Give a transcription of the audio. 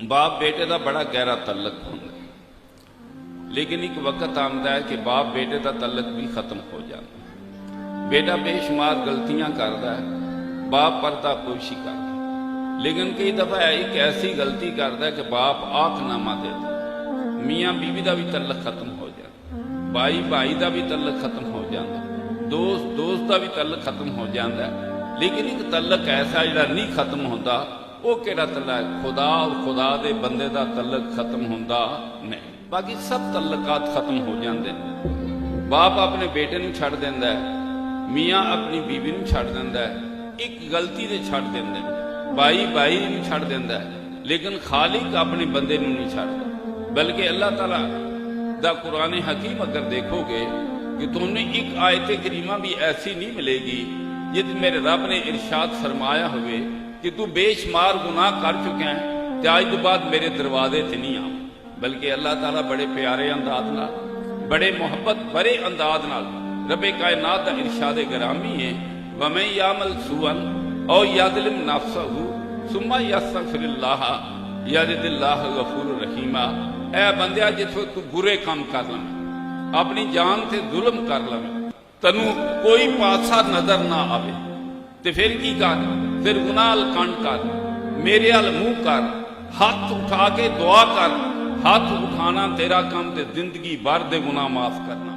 बाप बेटे का बड़ा गहरा तल्लक होंदा, लेकिन एक वक्त आता है कि बाप बेटे का तल्लक भी खत्म हो जाता है। बेटा बेशुमार गलतियां करता है, बाप पर्दापोशी करता है, लेकिन कई दफा एक ऐसी गलती करता है कि बाप आखनामा देता है। मियाँ बीवी का भी तल्लक खत्म हो जाता, भाई भाई का भी तल्लक खत्म हो जाता, दोस्त दोस्त का भी तल्लक खत्म हो जाता है। लेकिन एक तल्लक ऐसा जो नहीं खत्म होता, वो केड़ा तल्लक है? खुदा और खुदा दे बंदे का तल्लक खत्म होता नहीं। बाकी सब तल्लकात खत्म हो जाते हैं। बाप अपने बेटे नूं छड़ देंदा है, मियाँ अपनी बीवी नूं छड़ देंदा है, एक गलती से छड़ देंदे ने, भाई भाई नूं छड़ देंदा है, लेकिन खालिक अपने बंदे नूं नहीं छड़दा। बल्कि अल्लाह ताला दा कुरान हकीम अगर देखोगे कि तुमने एक आयत करीमा भी ऐसी नहीं मिलेगी जिस मेरे रब ने इरशाद फरमाया हुए कि तू बेशुमार गुनाह कर चुका है, आज तो बाद मेरे दरवाजे से नहीं आ। बल्कि अल्लाह ताला बड़े प्यारे अंदाज नाल, बड़े मुहब्बत भरे अंदाज नाल रबे कायनात का इरशाद गरामी है, वमन यामल सुअन औ यज़लिम नफ्सहु सुम्मा यस्तगफिरुल्लाह यजिदिल्लाह गफूरुर रहीमा। ऐ बंदिया, जिथों तू बुरे काम कर लवें, अपनी जान से जुल्म कर लवें, तैनू कोई पासा नजर ना आवे, तो फिर की कर? फिर गुनाह कंड कर, मेरे अल मुंह कर, हाथ उठा के दुआ कर। हाथ उठाना तेरा काम ते जिंदगी भर दे गुनाह माफ करना।